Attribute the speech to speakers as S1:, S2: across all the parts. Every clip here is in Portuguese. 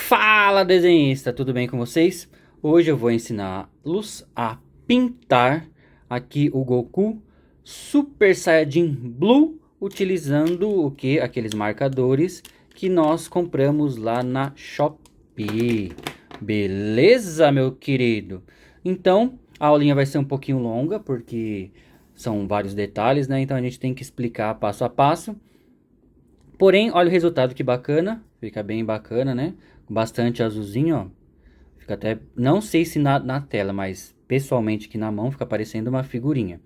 S1: Fala, desenhista, tudo bem com vocês? Hoje eu vou ensiná-los a pintar aqui o Goku Super Saiyajin Blue utilizando o que? Aqueles marcadores que nós compramos lá na Shopee. Beleza, meu querido? Então, a aulinha vai ser um pouquinho longa porque são vários detalhes, né? Então a gente tem que explicar passo a passo. Porém, olha o resultado que bacana, fica bem bacana, né? Bastante azulzinho, ó. Fica até, não sei se na tela, mas pessoalmente aqui na mão fica parecendo uma figurinha,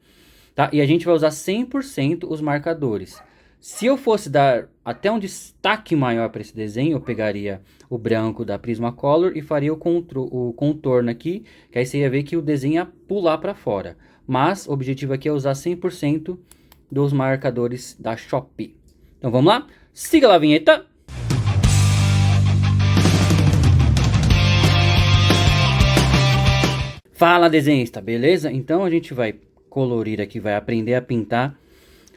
S1: tá? E a gente vai usar 100% os marcadores. Se eu fosse dar até um destaque maior para esse desenho, eu pegaria o branco da Prismacolor e faria o contorno aqui, que aí você ia ver que o desenho ia pular para fora. Mas o objetivo aqui é usar 100% dos marcadores da Shopee. Então vamos lá? Siga lá a vinheta. Fala, desenhista, beleza? Então a gente vai colorir aqui, vai aprender a pintar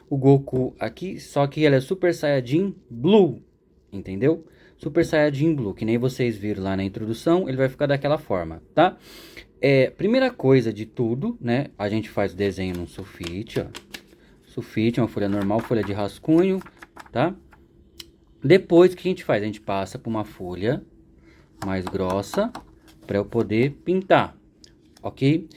S1: o Goku aqui, só que ele é Super Saiyajin Blue, entendeu? Super Saiyajin Blue, que nem vocês viram lá na introdução, ele vai ficar daquela forma, tá? Primeira coisa de tudo, né? A gente faz o desenho num sulfite, ó. Sulfite, uma folha normal, folha de rascunho, tá? Depois, o que a gente faz? A gente passa por uma folha mais grossa para eu poder pintar, ok?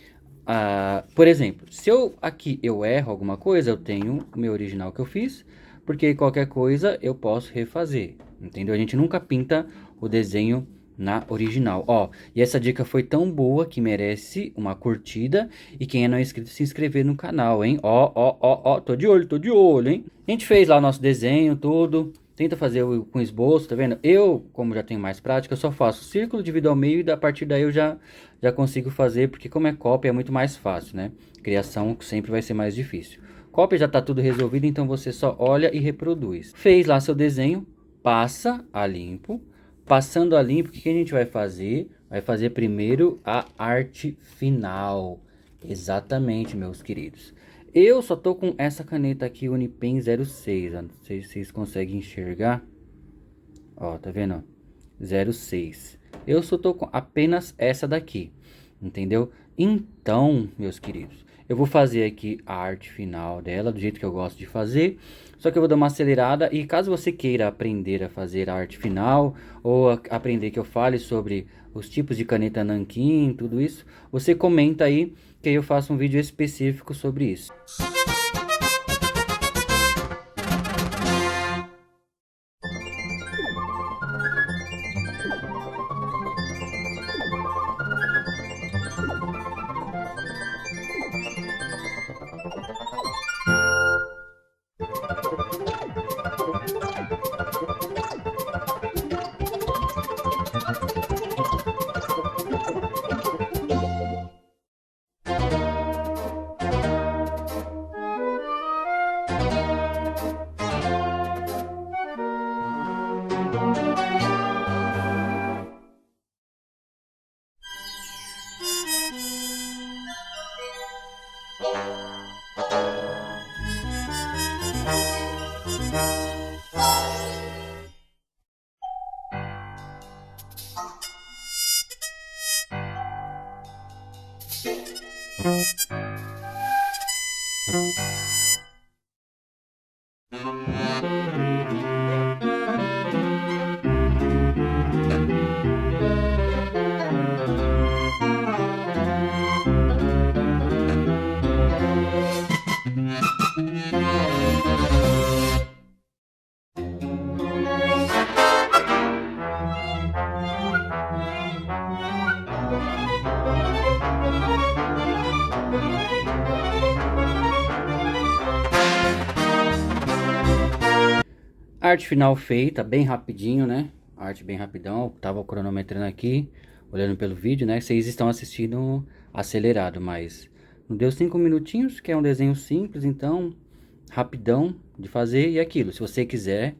S1: Por exemplo, se aqui eu erro alguma coisa, eu tenho o meu original que eu fiz, porque qualquer coisa eu posso refazer, entendeu? A gente nunca pinta o desenho na original, ó. E essa dica foi tão boa que merece uma curtida e quem é não inscrito se inscrever no canal, hein? Ó, tô de olho, hein? A gente fez lá o nosso desenho, tudo. Tenta fazer com esboço, tá vendo? Eu, como já tenho mais prática, eu só faço círculo, divido ao meio e a partir daí eu já consigo fazer, porque como é cópia é muito mais fácil, né? Criação sempre vai ser mais difícil. Cópia já tá tudo resolvido, então você só olha e reproduz. Fez lá seu desenho, passa a limpo. Passando a limpo, o que a gente vai fazer? Vai fazer primeiro a arte final. Exatamente, meus queridos. Eu só tô com essa caneta aqui, Unipen 06, ó. Não sei se vocês conseguem enxergar. Ó, tá vendo? 06. Eu só tô com apenas essa daqui, entendeu? Então, meus queridos, eu vou fazer aqui a arte final dela, do jeito que eu gosto de fazer. Só que eu vou dar uma acelerada e caso você queira aprender a fazer a arte final, ou aprender que eu fale sobre os tipos de caneta nanquim, tudo isso, você comenta aí que aí eu faço um vídeo específico sobre isso. Arte final feita, bem rapidinho, né? Arte bem rapidão, eu tava cronometrando aqui, olhando pelo vídeo, né? Vocês estão assistindo acelerado, mas não deu 5 minutinhos, que é um desenho simples, então rapidão de fazer. E aquilo, se você quiser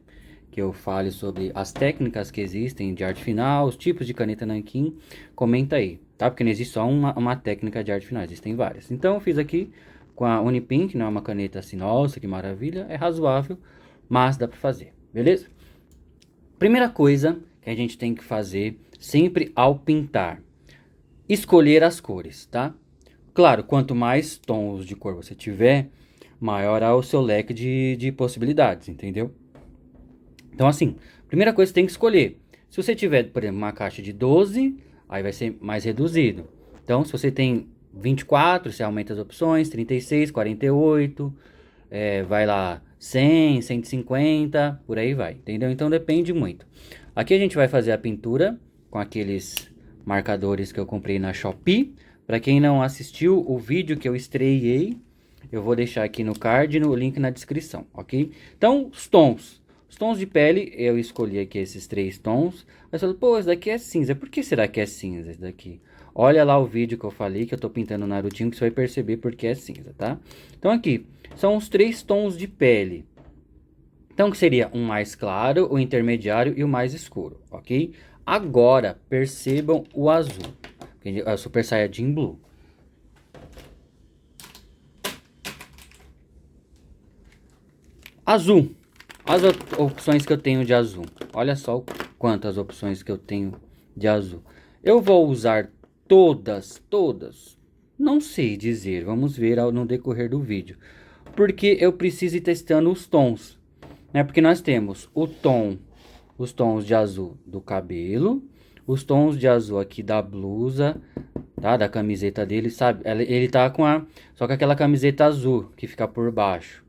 S1: que eu fale sobre as técnicas que existem de arte final, os tipos de caneta nanquim, comenta aí, tá? Porque não existe só uma técnica de arte final, existem várias. Então eu fiz aqui com a Unipen, que não é uma caneta assim, nossa, que maravilha, é razoável, mas dá pra fazer, beleza? Primeira coisa que a gente tem que fazer sempre ao pintar? Escolher as cores, tá? Claro, quanto mais tons de cor você tiver, maior é o seu leque de possibilidades, entendeu? Então, assim, primeira coisa, você tem que escolher. Se você tiver, por exemplo, uma caixa de 12, aí vai ser mais reduzido. Então, se você tem 24, você aumenta as opções, 36, 48, vai lá 100, 150, por aí vai, entendeu? Então, depende muito. Aqui a gente vai fazer a pintura com aqueles marcadores que eu comprei na Shopee. Para quem não assistiu o vídeo que eu estreiei, eu vou deixar aqui no card e no link na descrição, ok? Então, os tons. Os tons de pele, eu escolhi aqui esses 3 tons. Mas falou, pô, esse daqui é cinza. Por que será que é cinza esse daqui? Olha lá o vídeo que eu falei, que eu tô pintando o Narutinho, que você vai perceber porque é cinza, tá? Então aqui, são os 3 tons de pele. Então, que seria um mais claro, o intermediário e o mais escuro, ok? Agora, percebam o azul. É o Super Saiyajin Blue. Azul. As opções que eu tenho de azul. Olha só quantas opções que eu tenho de azul. Eu vou usar todas. Não sei dizer. Vamos ver no decorrer do vídeo. Porque eu preciso ir testando os tons. Né? Porque nós temos os tons de azul do cabelo. Os tons de azul aqui da blusa. Tá? Da camiseta dele, sabe? Ele tá só com aquela camiseta azul que fica por baixo.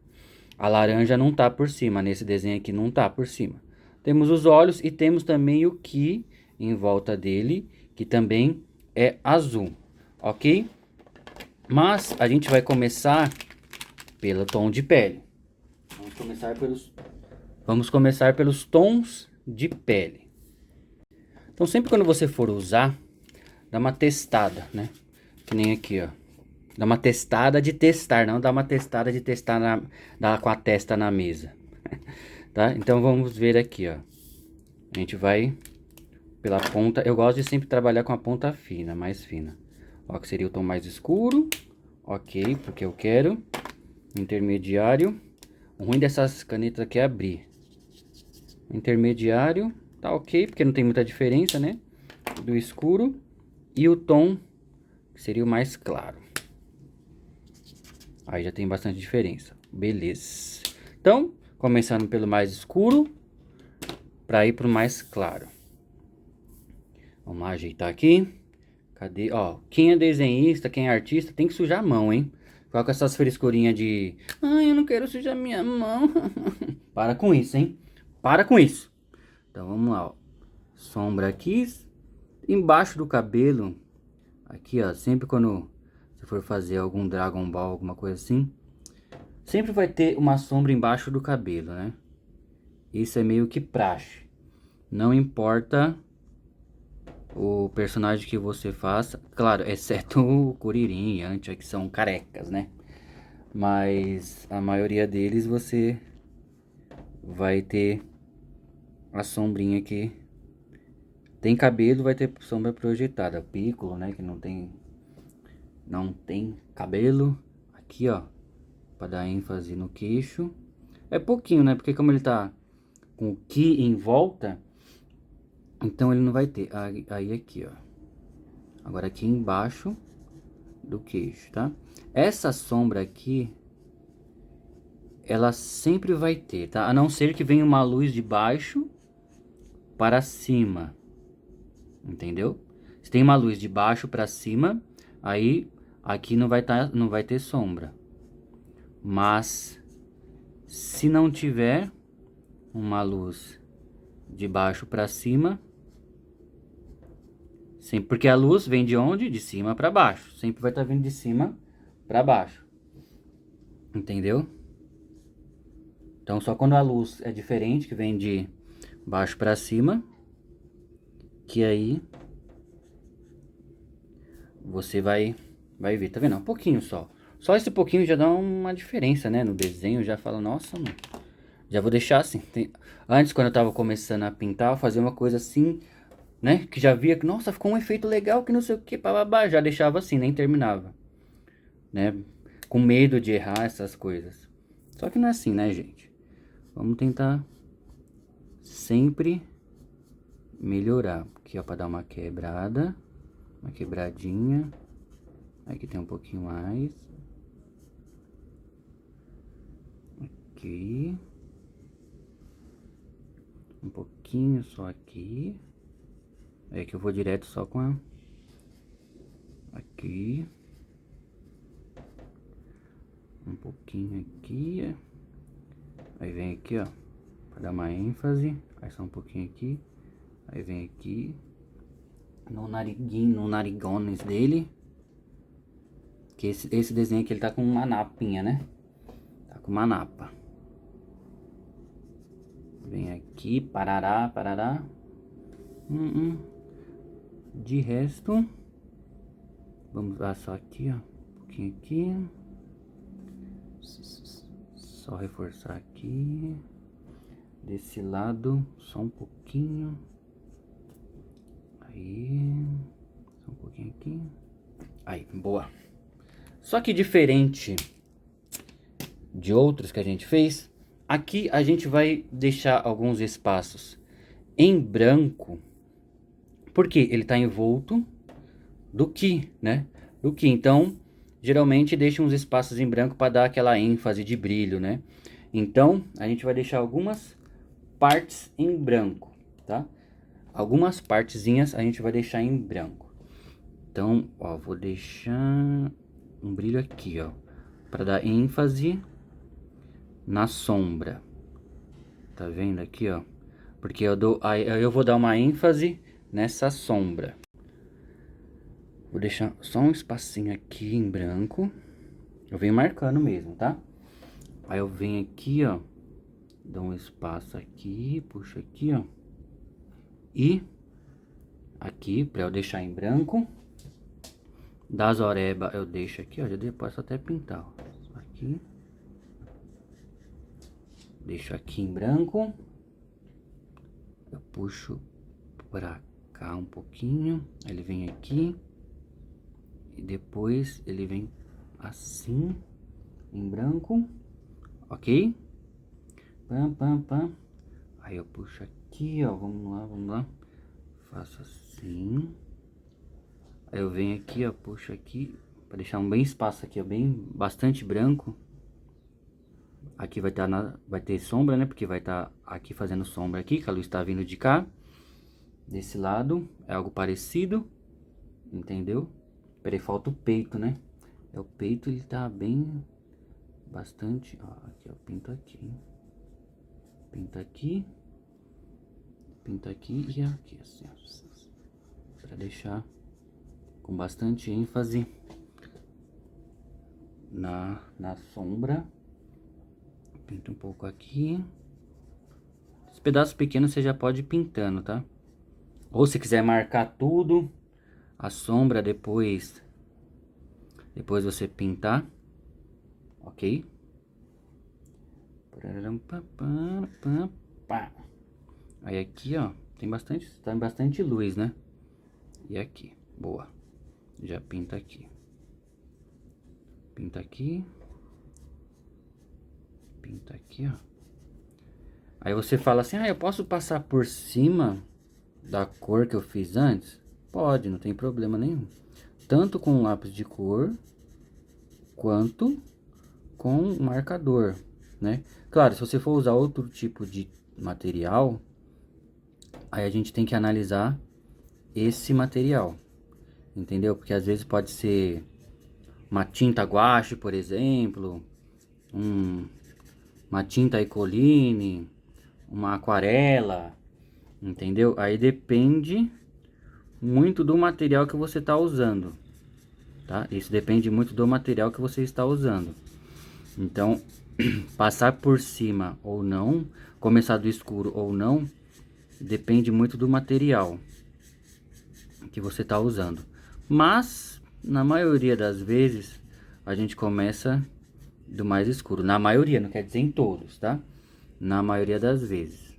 S1: A laranja não tá por cima, nesse desenho aqui não tá por cima. Temos os olhos e temos também o Ki em volta dele, que também é azul, ok? Mas a gente vai começar pelo tom de pele. Vamos começar pelos tons de pele. Então sempre quando você for usar, dá uma testada, né? Que nem aqui, ó. Dá uma testada de testar, não dá uma testada de testar com a testa na mesa. Tá? Então vamos ver aqui, ó. A gente vai pela ponta. Eu gosto de sempre trabalhar com a ponta fina, mais fina. Ó, que seria o tom mais escuro. Ok, porque eu quero. Intermediário. O ruim dessas canetas aqui é abrir. Intermediário. Tá ok, porque não tem muita diferença, né? Do escuro. E o tom, que seria o mais claro. Aí já tem bastante diferença. Beleza. Então, começando pelo mais escuro, para ir para o mais claro. Vamos lá ajeitar aqui. Cadê? Ó, quem é desenhista, quem é artista, tem que sujar a mão, hein? Ficar com essas frescurinhas de... Ai, eu não quero sujar minha mão. Para com isso, hein? Para com isso. Então, vamos lá, ó. Sombra aqui. Embaixo do cabelo. Aqui, ó. Sempre quando você for fazer algum Dragon Ball, alguma coisa assim, sempre vai ter uma sombra embaixo do cabelo, né? Isso é meio que praxe. Não importa o personagem que você faça, claro, exceto o Kuririn e Yantia, que são carecas, né? Mas a maioria deles você vai ter a sombrinha aqui. Tem cabelo, vai ter sombra projetada. Piccolo, né, que não tem cabelo. Aqui, ó, para dar ênfase no queixo. É pouquinho, né? Porque como ele tá com o Ki em volta, então ele não vai ter. Aí aqui, ó. Agora aqui embaixo do queixo, tá? Essa sombra aqui, ela sempre vai ter, tá? A não ser que venha uma luz de baixo para cima. Entendeu? Se tem uma luz de baixo para cima, aí aqui não vai ter sombra. Mas se não tiver uma luz de baixo para cima, sempre, porque a luz vem de onde? De cima para baixo. Sempre vai estar vindo de cima para baixo. Entendeu? Então só quando a luz é diferente, que vem de baixo para cima, que aí você vai ver, tá vendo? Um pouquinho só. Só esse pouquinho já dá uma diferença, né? No desenho já fala, nossa, mano. Já vou deixar assim. Antes, quando eu tava começando a pintar, eu fazia uma coisa assim, né? Que já via que, nossa, ficou um efeito legal, que não sei o que, bababá. Já deixava assim, nem terminava. Né? Com medo de errar essas coisas. Só que não é assim, né, gente? Vamos tentar sempre melhorar. Aqui, ó, pra dar uma quebrada, uma quebradinha. Aqui tem um pouquinho mais. Aqui. Um pouquinho só aqui. É que eu vou direto só com a... Aqui. Um pouquinho aqui. Aí vem aqui, ó. Pra dar uma ênfase. Aí só um pouquinho aqui. Aí vem aqui. No nariguinho, no narigones dele. Que esse desenho aqui ele tá com uma napinha, né? Tá com uma napa. Vem aqui, parará, parará. De resto, vamos lá só aqui, ó. Um pouquinho aqui. Só reforçar aqui. Desse lado, só um pouquinho. Aí, só um pouquinho aqui. Aí, boa. Só que diferente de outros que a gente fez, aqui a gente vai deixar alguns espaços em branco, porque ele tá envolto do Ki, né? Do Ki. Então, geralmente deixa uns espaços em branco para dar aquela ênfase de brilho, né? Então, a gente vai deixar algumas partes em branco, tá? Algumas partezinhas a gente vai deixar em branco. Então, ó, vou deixar um brilho aqui, ó, para dar ênfase na sombra. Tá vendo aqui, ó? Porque eu vou dar uma ênfase nessa sombra. Vou deixar só um espacinho aqui em branco. Eu venho marcando mesmo, tá? Aí eu venho aqui, ó, dou um espaço aqui, puxo aqui, ó. E aqui, pra eu deixar em branco. Das oreba eu deixo aqui, ó, já depois até pintar, ó. Aqui. Deixo aqui em branco. Eu puxo pra cá um pouquinho. Ele vem aqui. E depois ele vem assim, em branco. Ok? Pam, pam, pam. Aí eu puxo aqui, ó. Vamos lá, vamos lá. Faço assim. Aí eu venho aqui, ó. Puxo aqui. Pra deixar um bem espaço aqui, ó. Bem, bastante branco. Aqui vai ter sombra, né? Porque vai estar aqui fazendo sombra aqui, que a luz tá vindo de cá. Desse lado é algo parecido, entendeu? Peraí, falta o peito, né? É o peito, ele tá bem, bastante, ó, aqui eu pinto aqui. Pinto aqui. Pinto aqui e aqui, assim, ó. Pra deixar com bastante ênfase na sombra. Pinta um pouco aqui. Os pedaços pequenos você já pode ir pintando, tá? Ou se quiser marcar tudo, a sombra depois você pintar, ok? Aí aqui, ó, tem bastante luz, né? E aqui, boa. Já pinta aqui. Pinta aqui. Pinta aqui, ó. Aí você fala assim, ah, eu posso passar por cima da cor que eu fiz antes? Pode, não tem problema nenhum. Tanto com lápis de cor, quanto com marcador, né? Claro, se você for usar outro tipo de material, aí a gente tem que analisar esse material, entendeu? Porque às vezes pode ser uma tinta guache, por exemplo, uma tinta Ecoline, uma aquarela, entendeu? Aí depende muito do material que você está usando, tá? Isso depende muito do material que você está usando. Então, passar por cima ou não, começar do escuro ou não, depende muito do material que você está usando. Mas, na maioria das vezes, a gente começa do mais escuro. Na maioria, não quer dizer em todos, tá? Na maioria das vezes,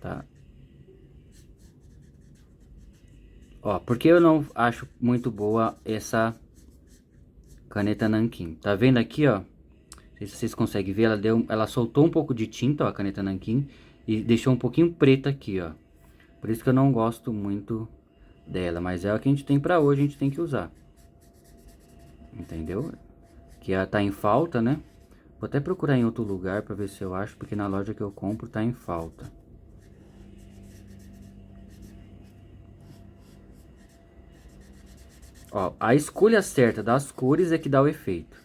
S1: tá? Ó, porque eu não acho muito boa essa caneta nanquim. Tá vendo aqui, ó? Não sei se vocês conseguem ver, ela soltou um pouco de tinta, ó, a caneta nanquim, e deixou um pouquinho preta aqui, ó. Por isso que eu não gosto muito dela, mas é o que a gente tem pra hoje, a gente tem que usar. Entendeu? Que ela tá em falta, né? Vou até procurar em outro lugar pra ver se eu acho, porque na loja que eu compro tá em falta. Ó, a escolha certa das cores é que dá o efeito.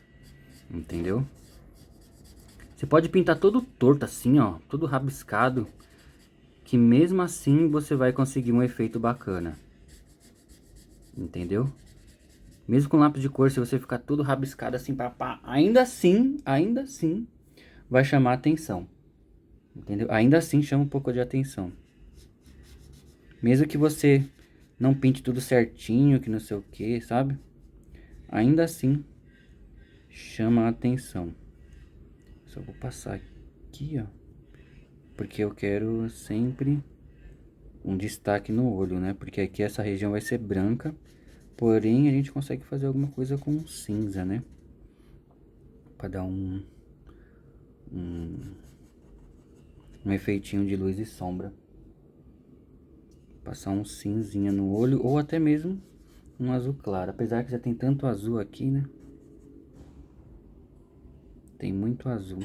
S1: Entendeu? Você pode pintar todo torto assim, ó, todo rabiscado, que mesmo assim você vai conseguir um efeito bacana. Entendeu? Mesmo com lápis de cor, se você ficar todo rabiscado assim, pá, ainda assim, vai chamar atenção. Entendeu? Ainda assim chama um pouco de atenção. Mesmo que você não pinte tudo certinho, que não sei o que, sabe? Ainda assim chama a atenção. Só vou passar aqui, ó. Porque eu quero sempre um destaque no olho, né? Porque aqui essa região vai ser branca. Porém, a gente consegue fazer alguma coisa com cinza, né? Pra dar um efeitinho de luz e sombra. Passar um cinzinha no olho ou até mesmo um azul claro. Apesar que já tem tanto azul aqui, né? Tem muito azul.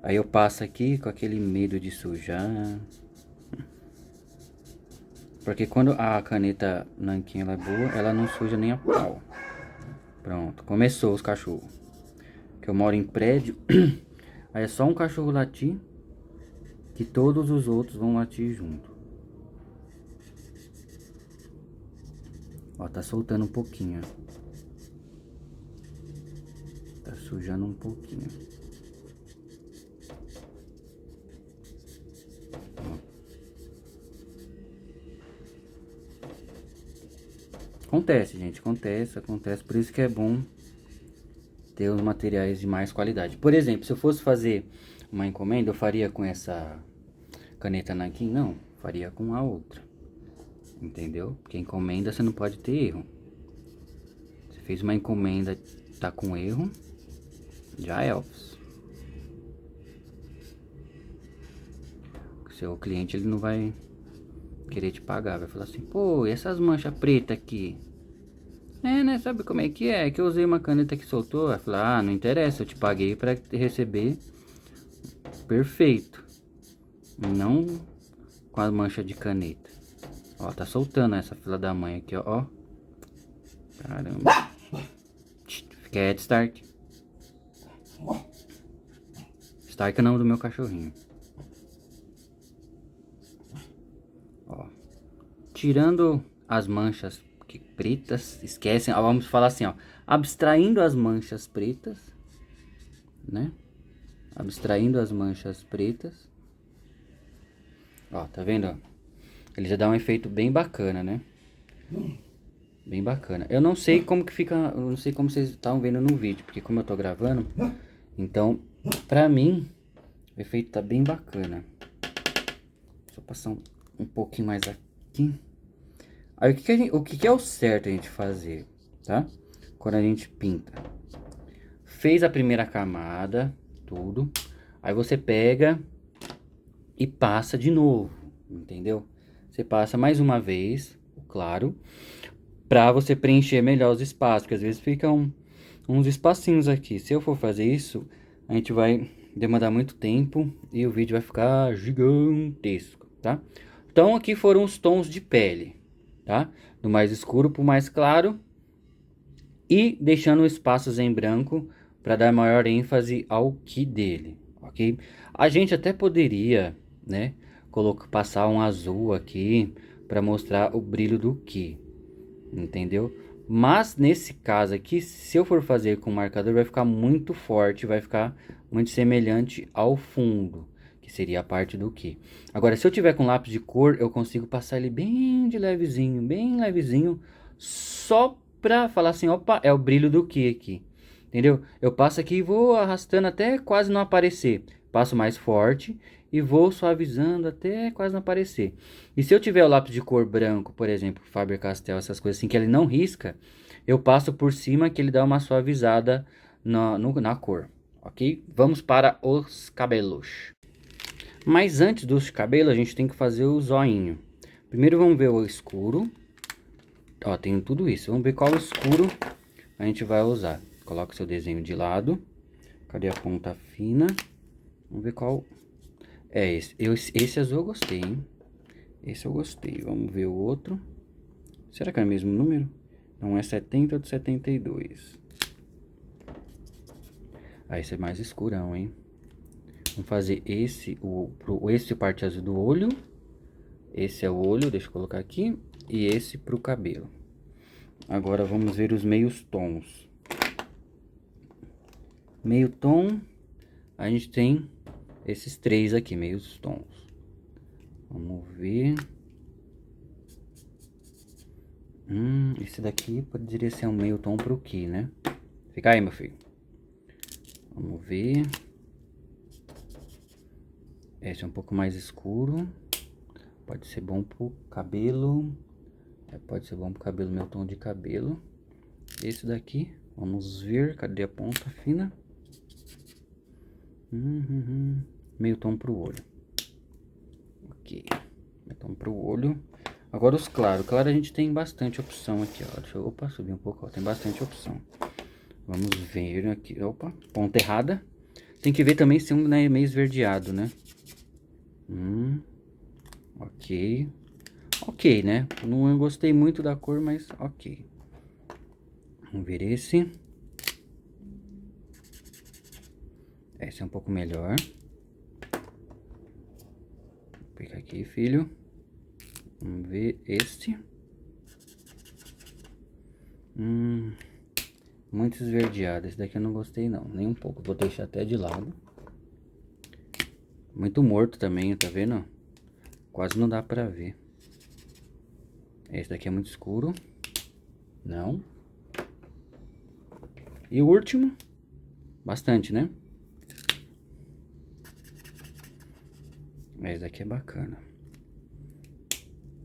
S1: Aí eu passo aqui com aquele medo de sujar. Porque quando a caneta nanquim ela é boa, ela não suja nem a pau. Pronto, começou os cachorros. Que eu moro em prédio. Aí é só um cachorro latir, que todos os outros vão latir junto. Ó, tá soltando um pouquinho. Tá sujando um pouquinho. Acontece, gente, acontece. Por isso que é bom ter os materiais de mais qualidade. Por exemplo, se eu fosse fazer uma encomenda, eu faria com essa caneta nanquim? Não, faria com a outra. Entendeu? Porque encomenda você não pode ter erro. Você fez uma encomenda, tá com erro, já é office. O seu cliente ele não vai querer te pagar, vai falar assim: pô, e essas manchas pretas aqui? É, né? Sabe como é que é? Que eu usei uma caneta que soltou. Vai falar: ah, não interessa, eu te paguei pra receber perfeito, não com a mancha de caneta. Ó, tá soltando essa fila da mãe aqui, ó. Caramba. Cat Stark. Stark é o nome do meu cachorrinho. Ó. Tirando as manchas pretas, esquecem, ó, vamos falar assim, ó. Abstraindo as manchas pretas, né? Abstraindo as manchas pretas. Ó, tá vendo, ó? Ele já dá um efeito bem bacana, né? Bem bacana. Eu não sei como que fica, eu não sei como vocês estão vendo no vídeo, porque como eu tô gravando, então, pra mim, o efeito tá bem bacana. Só passar um pouquinho mais aqui. Aí o que é o certo a gente fazer, tá? Quando a gente pinta. Fez a primeira camada, tudo. Aí você pega e passa de novo, entendeu? Você passa mais uma vez, claro, pra você preencher melhor os espaços, porque às vezes ficam uns espacinhos aqui. Se eu for fazer isso, a gente vai demandar muito tempo e o vídeo vai ficar gigantesco, tá? Então aqui foram os tons de pele, tá? Do mais escuro pro mais claro e deixando espaços em branco para dar maior ênfase ao que dele, ok? A gente até poderia, né, passar um azul aqui para mostrar o brilho do que, entendeu? Mas nesse caso aqui, se eu for fazer com marcador, vai ficar muito forte, vai ficar muito semelhante ao fundo, que seria a parte do que. Agora, se eu tiver com lápis de cor, eu consigo passar ele bem levezinho, só pra falar assim, opa, é o brilho do que aqui, entendeu? Eu passo aqui e vou arrastando até quase não aparecer. Passo mais forte e vou suavizando até quase não aparecer. E se eu tiver o lápis de cor branco, por exemplo, Faber-Castell, essas coisas assim, que ele não risca, eu passo por cima que ele dá uma suavizada na cor, ok? Vamos para os cabelos. Mas antes dos cabelos, a gente tem que fazer o zoinho. Primeiro vamos ver o escuro. Ó, tem tudo isso. Vamos ver qual escuro a gente vai usar. Coloca seu desenho de lado. Cadê a ponta fina? Vamos ver qual... É esse. Esse azul eu gostei, hein? Esse eu gostei. Vamos ver o outro. Será que é o mesmo número? Não é 70 ou de 72. Ah, esse é mais escurão, hein? Vamos fazer esse, esse parte azul do olho. Esse é o olho, deixa eu colocar aqui. E esse pro cabelo. Agora vamos ver os meios tons. Meio tom, a gente tem esses três aqui, meios tons. Vamos ver. Esse daqui poderia ser um meio tom pro que, né? Fica aí, meu filho. Vamos ver. Esse é um pouco mais escuro. Pode ser bom pro cabelo. Pode ser bom pro cabelo, meu tom de cabelo. Esse daqui, vamos ver. Cadê a ponta fina? Meio tom pro olho. Ok. Meio tom pro olho. Agora os claros. Claro, a gente tem bastante opção aqui, ó. Deixa eu, opa, subir um pouco, ó. Tem bastante opção. Vamos ver aqui. Opa, ponta errada. Tem que ver também se um, né, é meio esverdeado, né? Ok. Ok, né? Não gostei muito da cor, mas ok. Vamos ver esse. Esse é um pouco melhor. Vou pegar aqui, filho. Vamos ver este. Muito esverdeado. Esse daqui eu não gostei não, nem um pouco. Vou deixar até de lado. Muito morto também, tá vendo? Quase não dá pra ver. Esse daqui é muito escuro. Não. E o último. Bastante, né? Esse daqui é bacana.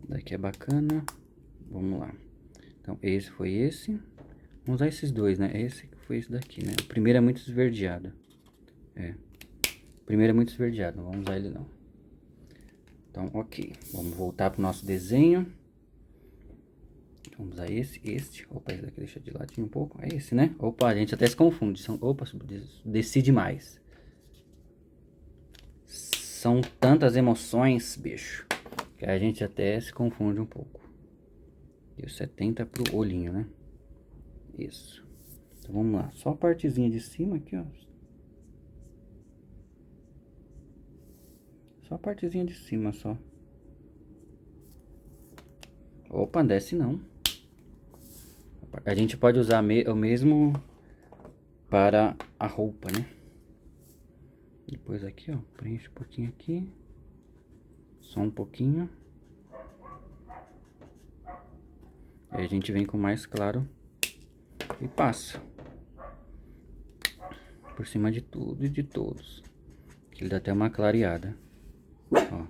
S1: Daqui é bacana. Vamos lá. Então, esse foi esse. Vamos usar esses dois, né? Esse foi esse daqui, né? O primeiro é muito esverdeado. O primeiro é muito esverdeado. Não vamos usar ele, não. Então, ok. Vamos voltar pro nosso desenho. Vamos usar este. Opa, esse daqui deixa de ladinho um pouco. É esse, né? Opa, a gente até se confunde. Opa, desci demais. São tantas emoções, bicho, que a gente até se confunde um pouco. E o 70 pro olhinho, né? Isso. Então vamos lá. Só a partezinha de cima aqui, ó. Só a partezinha de cima, só. Opa, desce não. A gente pode usar o mesmo para a roupa, né? Depois aqui, ó. Preenche um pouquinho aqui. Só um pouquinho. Aí a gente vem com mais claro e passa por cima de tudo e de todos. Que ele dá até uma clareada. Ó.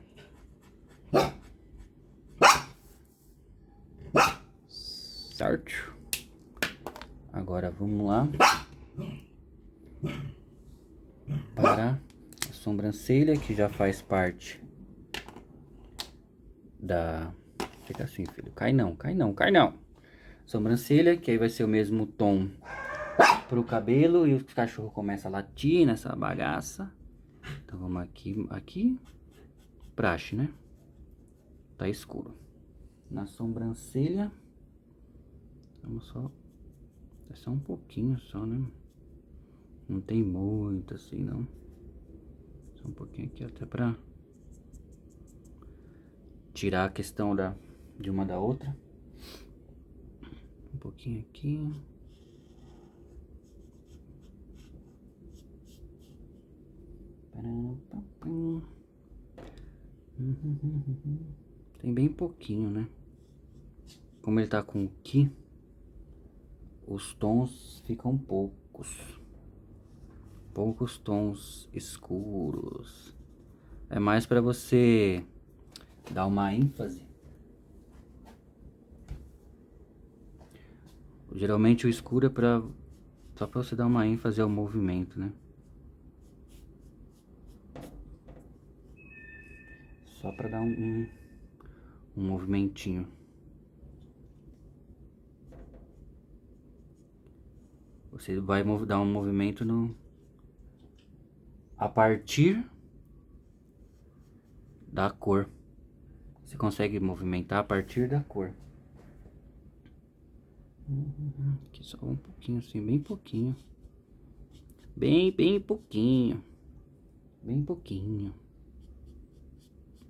S1: Certo? Agora vamos lá para a sobrancelha, que já faz parte da... Fica assim, filho. Cai não, cai não, cai não. Sobrancelha, que aí vai ser o mesmo tom pro cabelo. E o cachorro começa a latir nessa bagaça. Então vamos aqui. Praxe, né? Tá escuro. Na sobrancelha. Vamos só... É só um pouquinho só, né? Não tem muito assim, não. Só um pouquinho aqui até pra tirar a questão de uma da outra. Um pouquinho aqui. Tem bem pouquinho, né? Como ele tá com o Ki, os tons ficam poucos. Poucos tons escuros. É mais pra você dar uma ênfase Geralmente o escuro é só pra você dar uma ênfase ao movimento, né? Só pra dar um movimentinho. Você vai dar um movimento a partir da cor. Você consegue movimentar a partir da cor. Aqui só um pouquinho assim, bem pouquinho. Bem pouquinho. Bem pouquinho.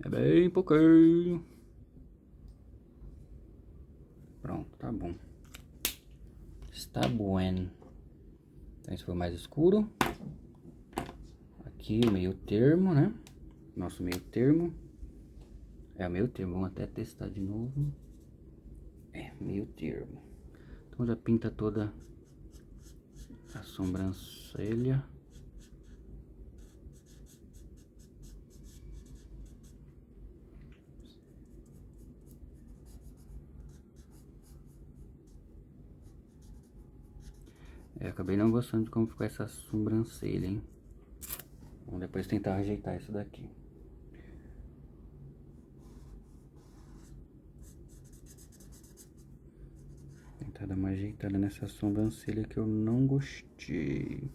S1: É bem pouquinho. Pronto, tá bom. Está bueno. Então esse foi mais escuro. Aqui o meio termo, né? Nosso meio termo. É o meio termo, vamos até testar de novo. É, meio termo. Então já pinta toda a sobrancelha. É, acabei não gostando de como ficou essa sobrancelha, hein? Vamos depois tentar ajeitar isso daqui. Tentar dar uma ajeitada nessa sobrancelha que eu não gostei.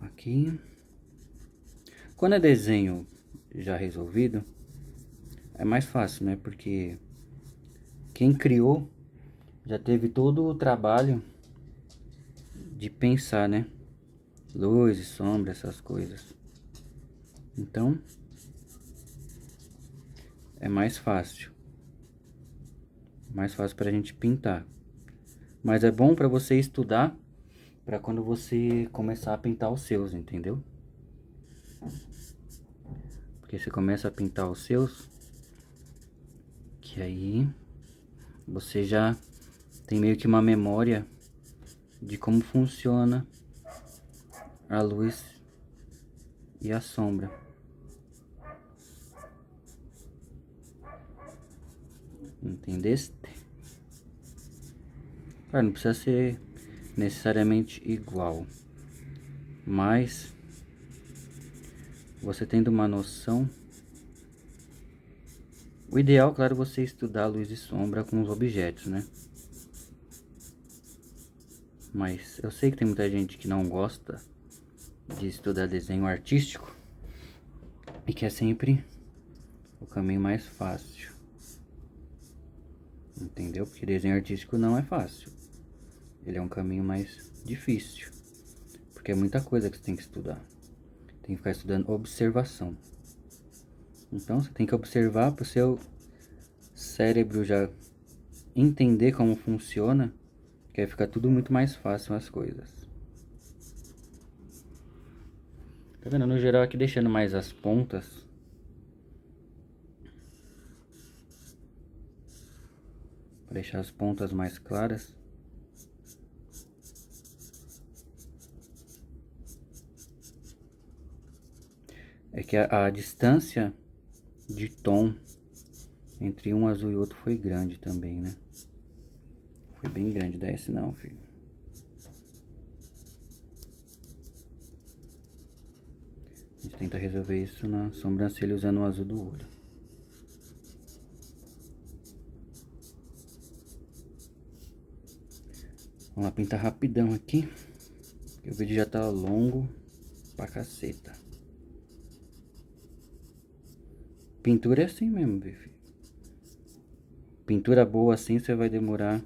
S1: Aqui. Quando é desenho já resolvido, é mais fácil, né? Porque quem criou já teve todo o trabalho de pensar, né? Luz e sombra, essas coisas. Então, é mais fácil. Mais fácil pra gente pintar. Mas é bom pra você estudar pra quando você começar a pintar os seus, entendeu? Porque você começa a pintar os seus, que aí você já tem meio que uma memória de como funciona a luz e a sombra. Entendeste? Claro, não precisa ser necessariamente igual, mas você tendo uma noção, o ideal, claro, é você estudar luz e sombra com os objetos, né? Mas eu sei que tem muita gente que não gosta de estudar desenho artístico e que é sempre o caminho mais fácil. Entendeu? Porque desenho artístico não é fácil. Ele é um caminho mais difícil. Porque é muita coisa que você tem que estudar. Tem que ficar estudando observação. Então você tem que observar para o seu cérebro já entender como funciona, que aí fica tudo muito mais fácil as coisas. Tá vendo? No geral aqui deixando mais as pontas. Para deixar as pontas mais claras. É que a distância de tom entre um azul e outro foi grande também, né? Foi bem grande, desce não, filho. A gente tenta resolver isso na sobrancelha usando o azul do olho. Vamos lá, pintar rapidão aqui. O vídeo já tá longo pra caceta. Pintura é assim mesmo, meu filho. Pintura boa assim você vai demorar.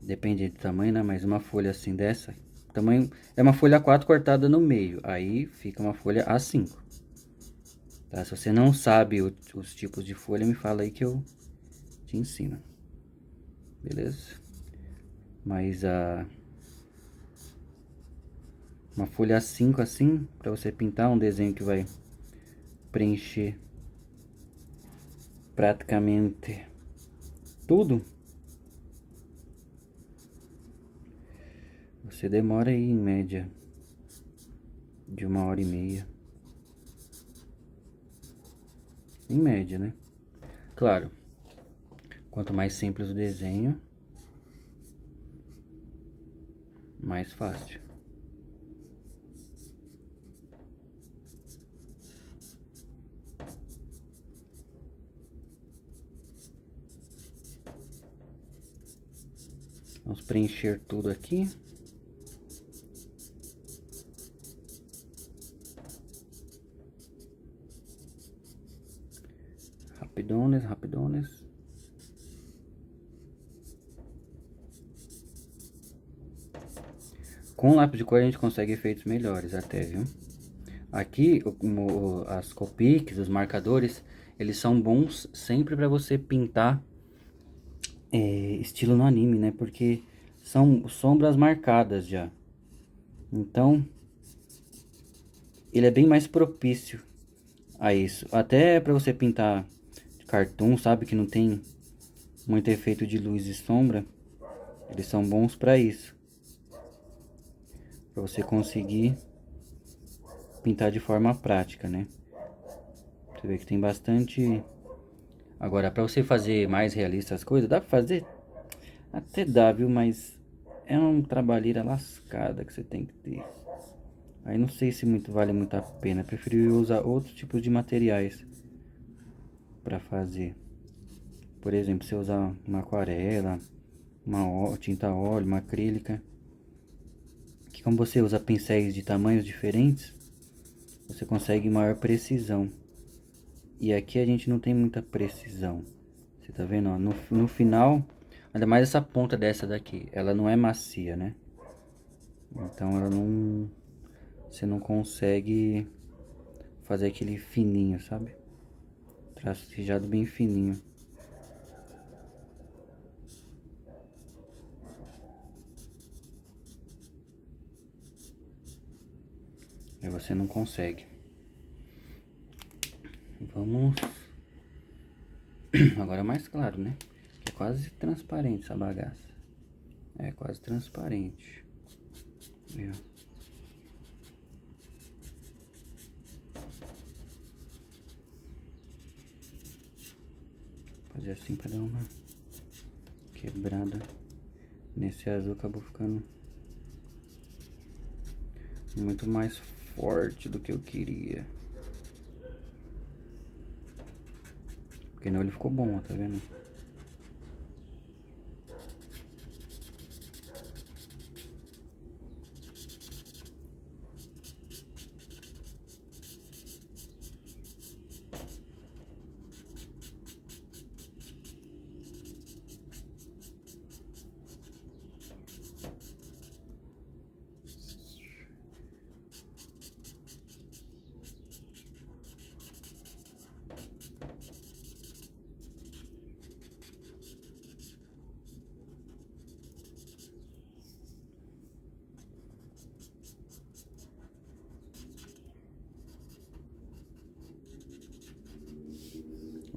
S1: Depende do tamanho, né? Mas uma folha assim dessa. Tamanho é uma folha A4 cortada no meio. Aí fica uma folha A5. Tá? Se você não sabe os tipos de folha, me fala aí que eu te ensino. Beleza? Mas uma folha A5 assim, pra você pintar um desenho que vai preencher praticamente tudo, você demora aí em média de 1h30. Em média, né? Claro, Quanto mais simples o desenho, mais fácil. Vamos preencher tudo aqui. Rapidones, rapidones. Com lápis de cor a gente consegue efeitos melhores até, viu? Aqui, as Copics, os marcadores, eles são bons sempre para você pintar estilo no anime, né? Porque são sombras marcadas já. Então, ele é bem mais propício a isso. Até para você pintar cartoon, sabe? Que não tem muito efeito de luz e sombra. Eles são bons para isso. Para você conseguir pintar de forma prática, né? Você vê que tem bastante... Agora, para você fazer mais realista as coisas, dá para fazer? Até dá, viu? Mas é uma trabalheira lascada que você tem que ter. Aí não sei se vale muito a pena. Preferi usar outros tipos de materiais para fazer. Por exemplo, se eu usar uma aquarela, uma tinta óleo, uma acrílica. Que como você usa pincéis de tamanhos diferentes, você consegue maior precisão. E aqui a gente não tem muita precisão. Você tá vendo, ó? No final, ainda mais essa ponta dessa daqui, ela não é macia, né? Então ela não... Você não consegue fazer aquele fininho, sabe? Tracejado bem fininho. Aí você não consegue. Vamos... Agora é mais claro, né? É quase transparente essa bagaça. É quase transparente. Viu? Fazer assim pra dar uma quebrada. Nesse azul acabou ficando muito mais forte do que eu queria. Porque não, ele ficou bom, ó, tá vendo?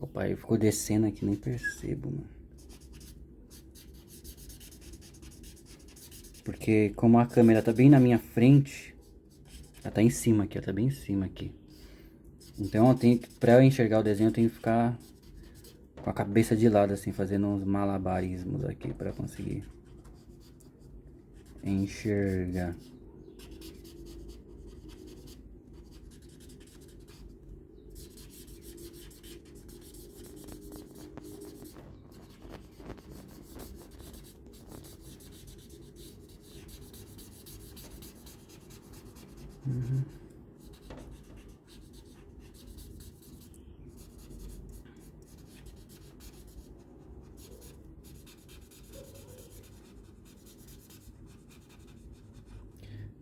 S1: Opa, aí ficou descendo aqui, nem percebo, mano. Porque como a câmera tá bem na minha frente, ela tá em cima aqui, ela tá bem em cima aqui. Então eu tenho que, pra eu enxergar o desenho, eu tenho que ficar com a cabeça de lado, assim, fazendo uns malabarismos aqui pra conseguir enxergar.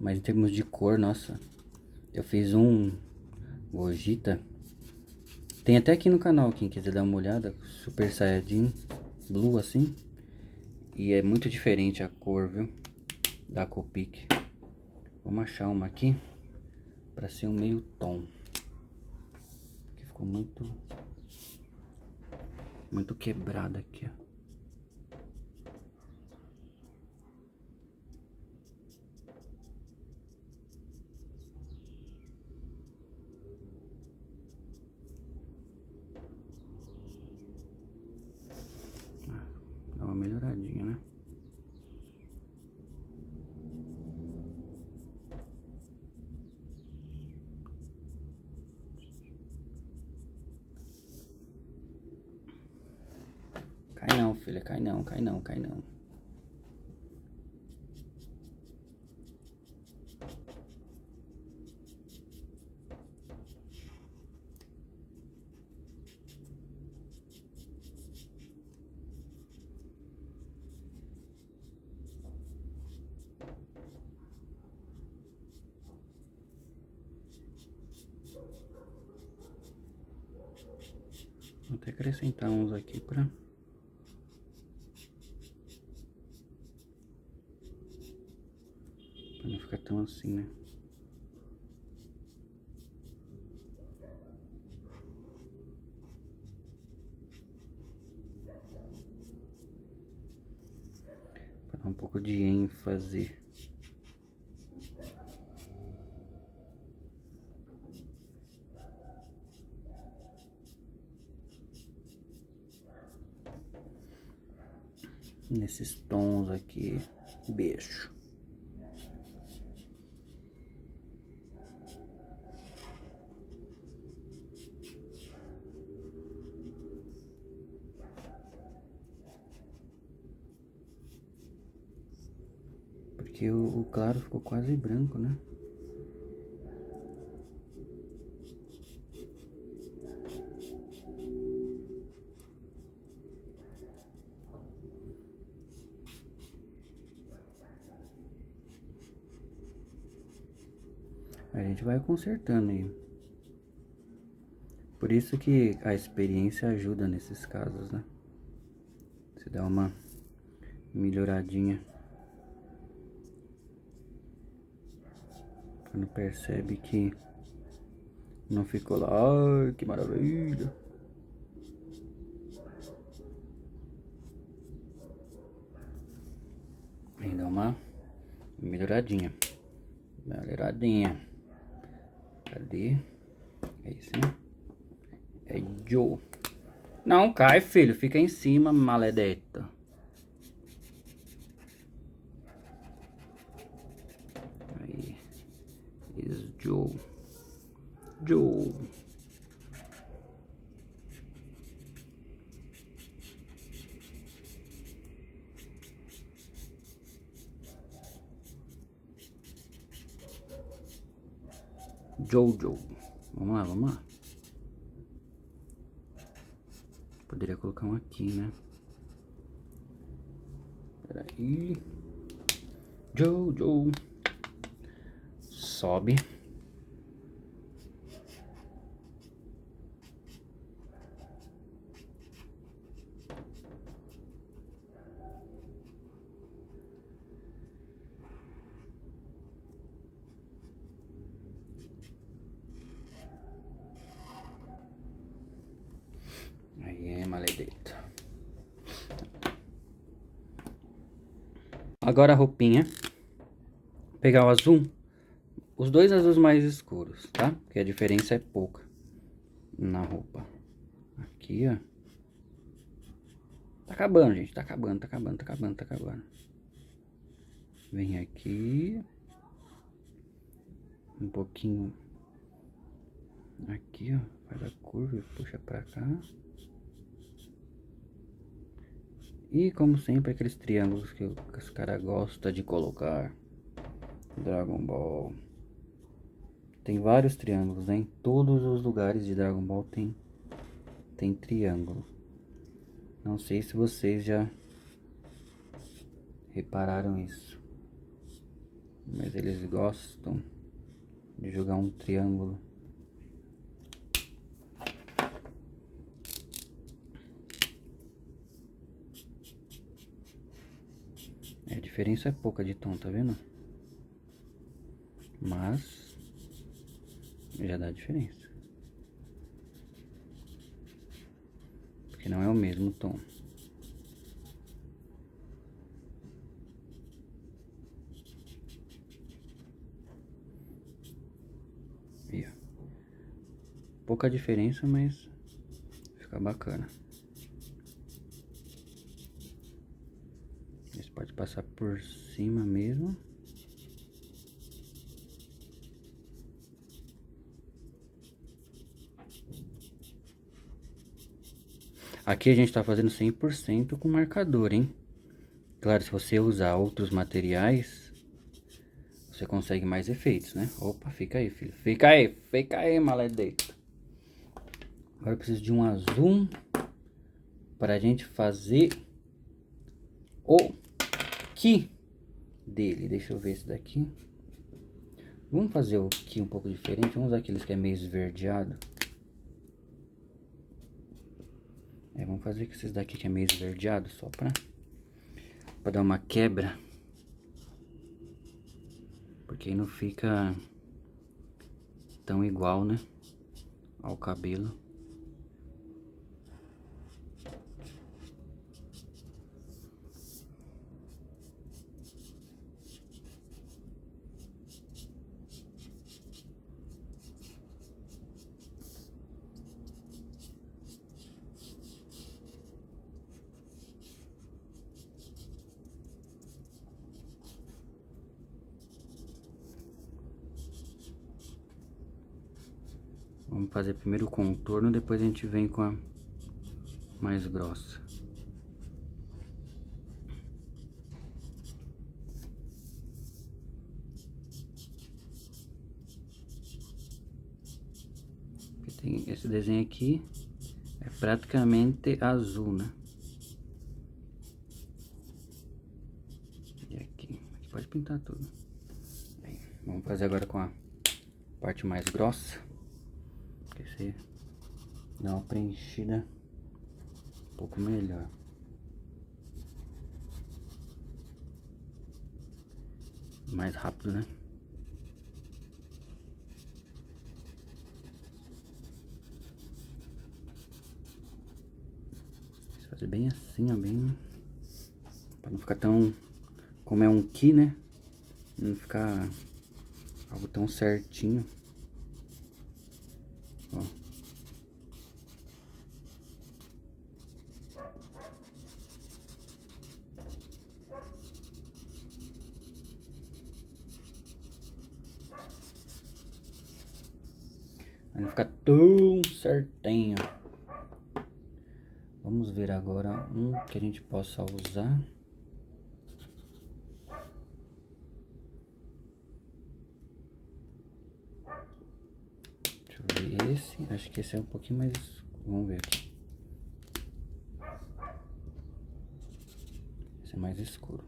S1: Mas em termos de cor, nossa, eu fiz um Gogeta. Tem até aqui no canal, quem quiser dar uma olhada, Super Saiyajin Blue assim. E é muito diferente a cor, viu? Da Copic. Vamos achar uma aqui pra ser um meio tom. Que ficou muito quebrada aqui, ó. filha, cai não, cai não, cai não. Vou até acrescentar uns aqui pra não ficar tão assim, né? Pra dar um pouco de ênfase. Nesses tons aqui, beijo. Porque o claro ficou quase branco, né? A gente vai consertando aí. Por isso que a experiência ajuda nesses casos, né? Você dá uma melhoradinha. Quando percebe que não ficou lá, ai, que maravilha. Aí dá uma melhoradinha. Melhoradinha. Cadê? É isso, né? É Joe. Não cai, filho. Fica em cima, maledeta. Aí. Is Joe. Joe. Jojo. Vamos lá, vamos lá. Poderia colocar um aqui, né? Peraí. Jojo. Sobe. Aí é maledeta. Agora a roupinha. Pegar o azul. Os dois azuis mais escuros, tá? Porque a diferença é pouca na roupa. Aqui, ó. Tá acabando, gente. Tá acabando, tá acabando, tá acabando, tá acabando. Vem aqui. Um pouquinho. Aqui, ó. Faz a curva e puxa pra cá. E como sempre, aqueles triângulos que os caras gostam de colocar. Dragon Ball. Tem vários triângulos, né? Em todos os lugares de Dragon Ball tem triângulo. Não sei se vocês já repararam isso. Mas eles gostam de jogar um triângulo. A diferença é pouca de tom, tá vendo? Mas já dá diferença. Porque não é o mesmo tom. Aí, ó. Pouca diferença, mas fica bacana. Você pode passar por cima mesmo. Aqui a gente tá fazendo 100% com marcador, hein? Claro, se você usar outros materiais, você consegue mais efeitos, né? Opa, fica aí, filho. Fica aí, maledito. Agora eu preciso de um azul para a gente fazer o Ki dele. Deixa eu ver esse daqui. Vamos fazer o Ki um pouco diferente. Vamos usar aqueles que é meio esverdeado. Vamos fazer com esses daqui que é meio esverdeado, só pra dar uma quebra. Porque aí não fica tão igual, né? Ao cabelo. Vamos fazer primeiro o contorno, depois a gente vem com a mais grossa. Tem esse desenho aqui, é praticamente azul, né? E aqui pode pintar tudo. Bem, vamos fazer agora com a parte mais grossa. Porque você dá uma preenchida um pouco melhor. Mais rápido, né? Fazer bem assim, ó, bem... Pra não ficar tão... Como é um Ki, né? Não ficar algo tão certinho. Ó. Vai ficar tão certinho. Vamos ver agora um que a gente possa usar. Deixa eu ver esse. Acho que esse é um pouquinho mais... Vamos ver aqui. Esse é mais escuro.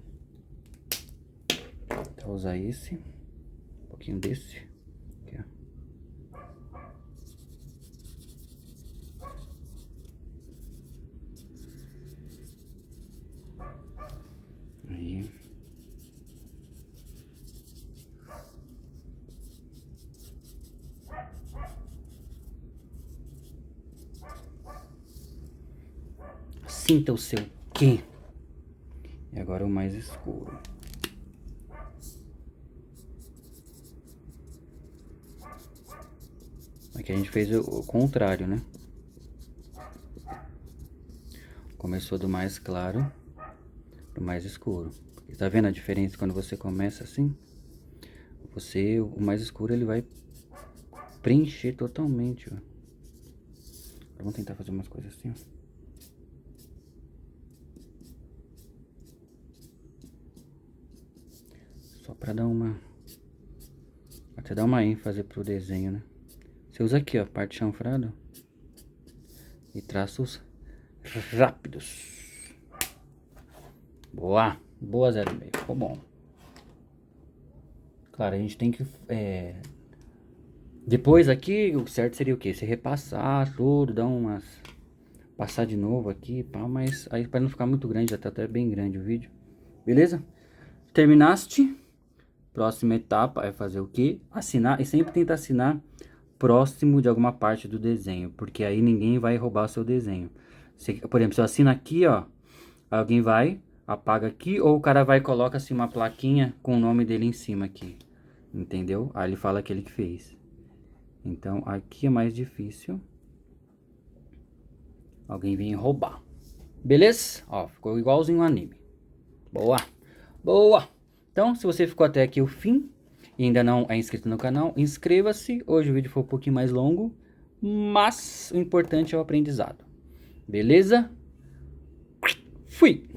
S1: Então vou usar esse. Um pouquinho desse. Aqui, ó. Aí. Sinta o seu Ki. E agora o mais escuro. Aqui a gente fez o contrário, né? Começou do mais claro pro mais escuro. Tá vendo a diferença quando você começa assim? O mais escuro ele vai preencher totalmente, ó. Vamos tentar fazer umas coisas assim, ó. Só pra dar uma... Até dar uma ênfase pro desenho, né? Você usa aqui, ó, parte chanfrada. E traços rápidos. Boa! Boa, 0,5. Ficou bom. Claro, a gente tem que... Depois aqui, o certo seria o quê? Você repassar tudo, dar umas... Passar de novo aqui, pá, mas aí para não ficar muito grande, já tá até bem grande o vídeo. Beleza? Terminaste. Próxima etapa é fazer o quê? Assinar, e sempre tenta assinar próximo de alguma parte do desenho, porque aí ninguém vai roubar seu desenho. Por exemplo, se eu assino aqui, ó, alguém vai, apaga aqui, ou o cara vai e coloca assim uma plaquinha com o nome dele em cima aqui, entendeu? Aí ele fala aquele que fez. Então, aqui é mais difícil alguém vir roubar. Beleza? Ó, ficou igualzinho o anime. Boa! Boa! Então, se você ficou até aqui o fim e ainda não é inscrito no canal, inscreva-se. Hoje o vídeo foi um pouquinho mais longo, mas o importante é o aprendizado. Beleza? Fui!